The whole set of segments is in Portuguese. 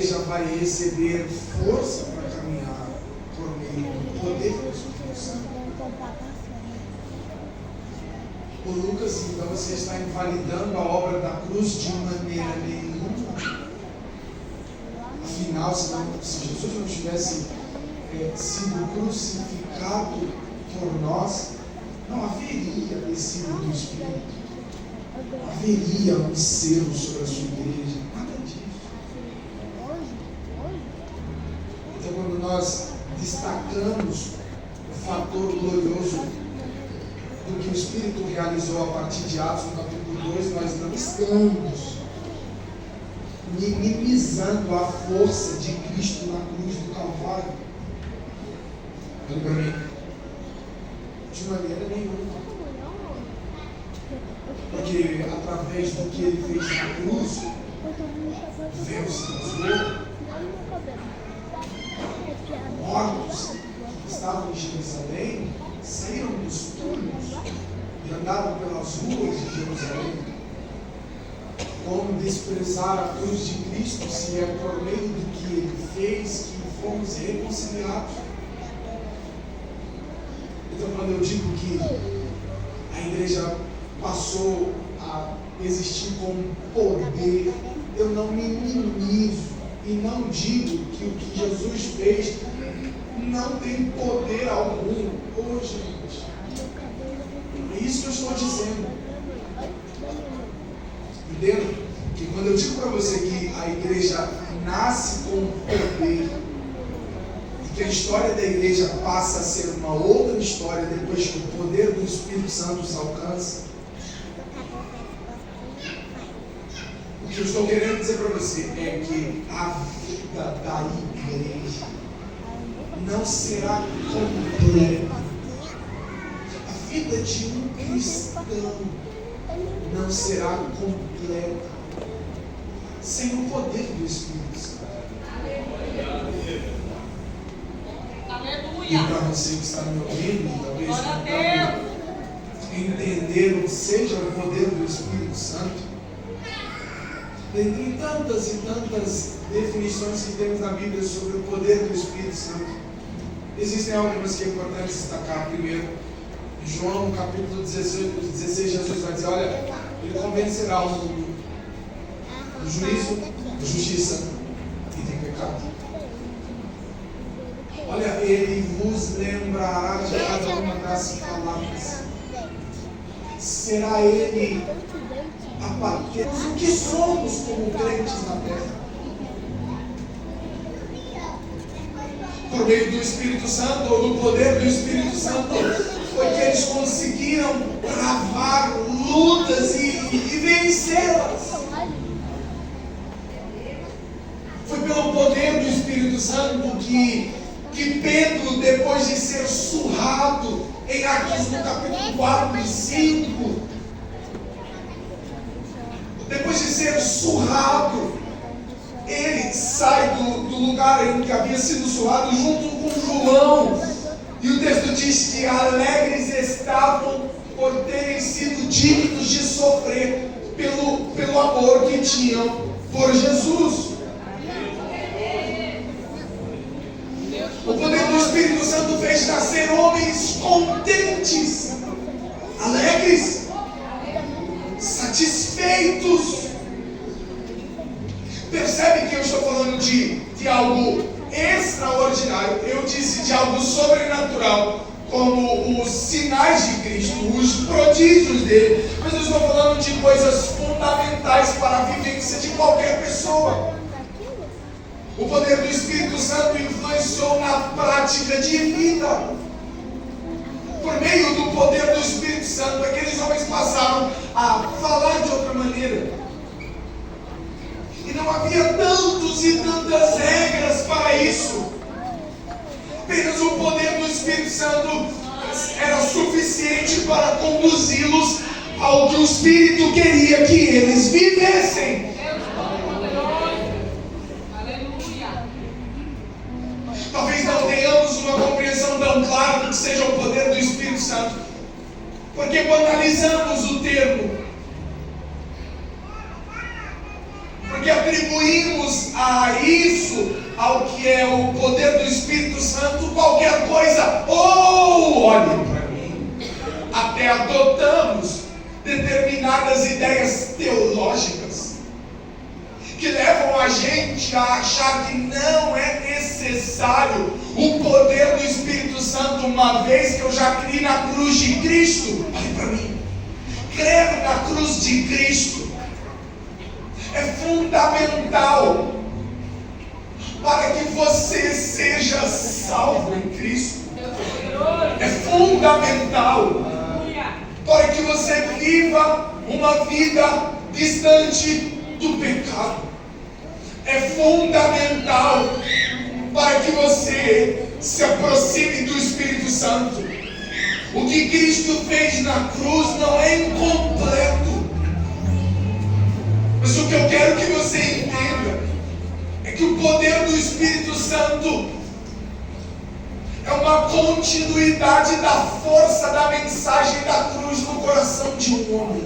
igreja vai receber força para caminhar por meio do poder do Espírito Santo. Ô Lucas, então você está invalidando a obra da cruz de maneira nenhuma. Afinal, se Jesus não tivesse sido crucificado por nós, não haveria descido do Espírito, não haveria um selo sobre a sua igreja, nada disso. Então, quando nós destacamos o fator glorioso do que o Espírito realizou a partir de Atos, no capítulo 2, nós não estamos minimizando a força de Cristo na cruz do Calvário. Olha para mim. De maneira nenhuma. Porque através do que ele fez na cruz, Deus se transformou. Mortos que estavam em Jerusalém saíram dos túmulos e andaram pelas ruas de Jerusalém. Como desprezar a cruz de Cristo se é por meio do que ele fez que fomos reconciliados? Então, quando eu digo que a igreja passou a existir com poder, eu não minimizo e não digo que o que Jesus fez não tem poder algum. Ô, gente, é isso que eu estou dizendo. Entendo que quando eu digo para você que a igreja nasce com poder e que a história da igreja passa a ser uma outra história depois que o poder do Espírito Santo os alcança, o que eu estou querendo dizer para você é que a vida da igreja não será completa. A vida de um cristão não será completa sem o poder do Espírito Santo. E para você que está me ouvindo, talvez não entender o que seja o poder do Espírito Santo, tem tantas e tantas definições que temos na Bíblia sobre o poder do Espírito Santo. Existem algumas que é importante destacar. Primeiro, em João capítulo 16, Jesus vai dizer: olha, ele convencerá o mundo do juízo, da justiça e do pecado. Olha, ele vos lembrará de cada uma das palavras. Será ele a bater o que somos como crentes na terra. Por meio do Espírito Santo, ou do poder do Espírito Santo, foi que eles conseguiram travar lutas e vencê-las. Foi pelo poder do Espírito Santo que Pedro, depois de ser surrado em Atos no capítulo 4 e 5, depois de ser surrado, ele sai do lugar em que havia sido surrado junto com João. E o texto diz que alegres estavam por terem sido dignos de sofrer pelo amor que tinham por Jesus. O poder do Espírito Santo fez nascer homens contentes, alegres, satisfeitos. Percebe que eu estou falando de algo extraordinário. Eu disse de algo sobrenatural, como os sinais de Cristo, os prodígios dele. Mas eu estou falando de coisas fundamentais para a vivência de qualquer pessoa. O poder do Espírito Santo influenciou na prática de vida. Por meio do poder do Espírito Santo, aqueles homens passaram a falar de outra maneira. E não havia tantos e tantas regras para isso. Apenas o poder do Espírito Santo era suficiente para conduzi-los ao que o Espírito queria que eles vivessem. Talvez não tenhamos uma compreensão tão clara do que seja o poder do Espírito Santo, porque quando analisamos o termo, porque atribuímos a isso, ao que é o poder do Espírito Santo, qualquer coisa. Olhe para mim, até adotamos determinadas ideias teológicas que levam a gente a achar que não é necessário o poder do Espírito Santo, uma vez que eu já criei na cruz de Cristo. Olhe para mim, crer na cruz de Cristo é fundamental para que você seja salvo em Cristo. É fundamental para que você viva uma vida distante do pecado. É fundamental para que você se aproxime do Espírito Santo. O que Cristo fez na cruz não é incompleto. Mas o que eu quero que você entenda é que o poder do Espírito Santo é uma continuidade da força da mensagem da cruz no coração de um homem.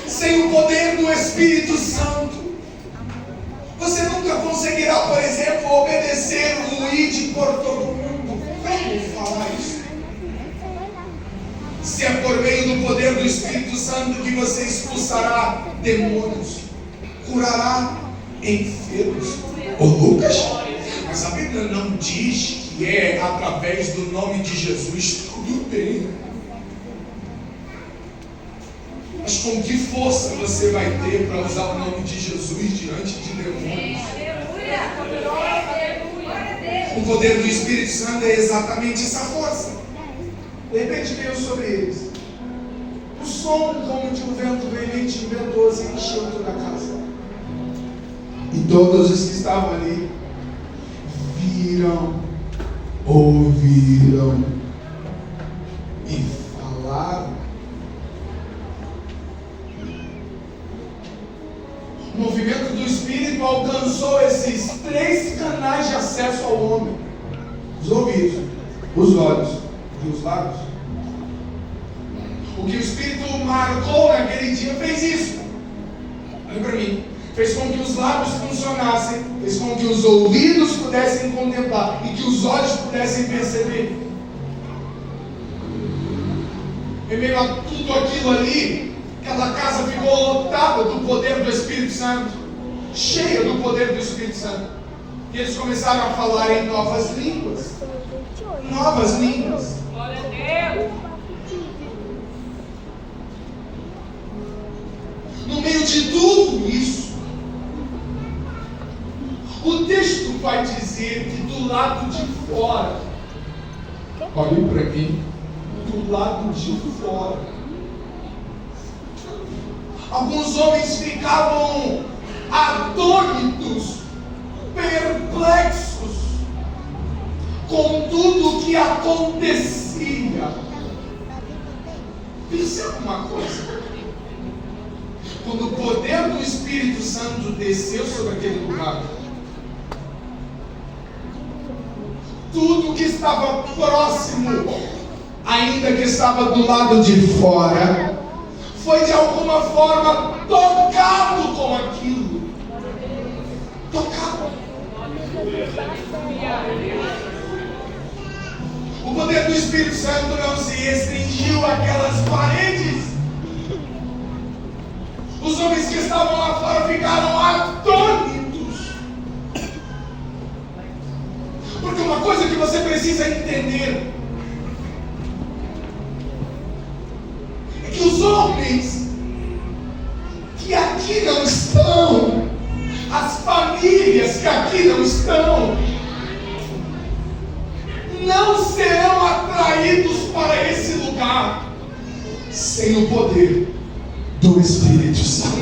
Sem o poder do Espírito Santo, você nunca conseguirá, por exemplo, obedecer o ide por todo mundo. Como falar isso? Se é por meio do poder do Espírito Santo que você expulsará demônios, curará enfermos. Ô Lucas, mas a Bíblia não diz que é através do nome de Jesus. Tudo bem, mas com que força você vai ter para usar o nome de Jesus diante de demônios? O poder do Espírito Santo é exatamente essa força. De repente veio sobre eles o som como de um vento veemente e ventoso, e encheu toda a casa. E todos os que estavam ali viram, ouviram e falaram. O movimento do Espírito alcançou esses 3 canais de acesso ao homem: os ouvidos, os olhos e os lábios. O que o Espírito marcou naquele dia fez isso. Olha para mim. Fez com que os lábios funcionassem, fez com que os ouvidos pudessem contemplar e que os olhos pudessem perceber. Em meio a tudo aquilo ali, aquela casa ficou lotada do poder do Espírito Santo, cheia do poder do Espírito Santo. E eles começaram a falar em novas línguas. Novas línguas. Glória a Deus. No meio de tudo isso, o texto vai dizer que do lado de fora, olhe para mim, do lado de fora, alguns homens ficavam atônitos, perplexos com tudo o que acontecia. Pensa uma coisa: quando o poder do Espírito Santo desceu sobre aquele lugar, tudo que estava próximo, ainda que estava do lado de fora, foi de alguma forma tocado com aquilo. Tocado. O poder do Espírito Santo não se restringiu àquelas paredes. Os homens que estavam lá fora ficaram atônitos. Porque uma coisa que você precisa entender é que os homens que aqui não estão, as famílias que aqui não estão, não serão atraídos para esse lugar sem o poder do Espírito Santo.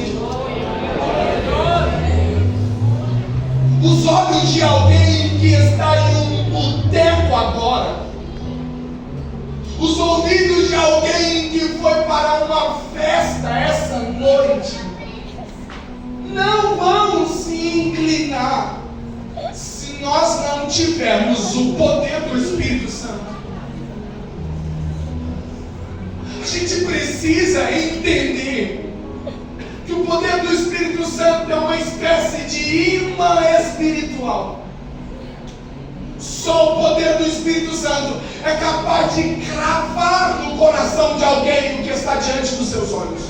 Os olhos de alguém que está em um boteco agora, os ouvidos de alguém que foi para uma festa essa noite, não vão se inclinar se nós não tivermos o poder do Espírito Santo. A gente precisa precisa entender que o poder do Espírito Santo é uma espécie de imã espiritual. Só o poder do Espírito Santo é capaz de cravar no coração de alguém o que está diante dos seus olhos.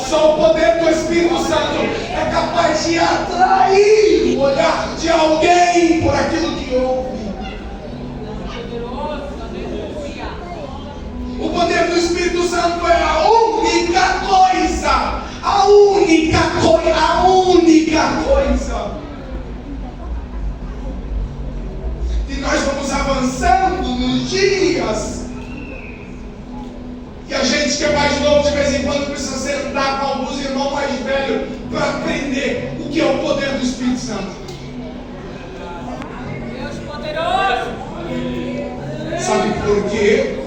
Só o poder do Espírito Santo é capaz de atrair o olhar de alguém por aquilo que ouve. O poder do Espírito Santo é a única coisa e nós vamos avançando nos dias, e a gente que é mais novo de vez em quando precisa sentar com alguns irmãos mais velhos para aprender o que é o poder do Espírito Santo. Deus poderoso. Sabe por quê?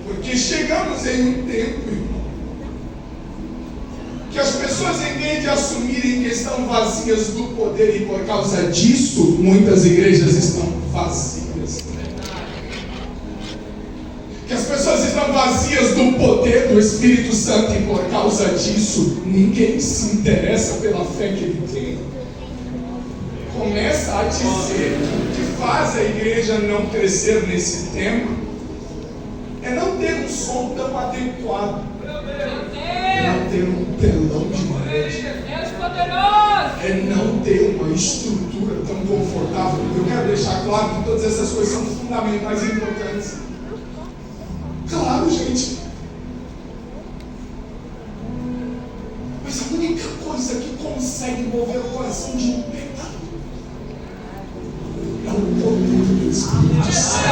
Porque chegamos em um tempo, irmão, que as pessoas, em vez de assumirem que estão vazias do poder, e por causa disso muitas igrejas estão vazias, que as pessoas estão vazias do poder do Espírito Santo, e por causa disso ninguém se interessa pela fé que ele tem. Começa a dizer que o que faz a igreja não crescer nesse tempo é não ter um som tão adequado, é não ter um telão de imagem, Deus poderoso. é não ter uma estrutura tão confortável. Eu quero deixar claro que todas essas coisas são fundamentais e importantes. Claro, gente. Mas a única coisa que consegue mover o coração de um pecador é o poder do Espírito Santo.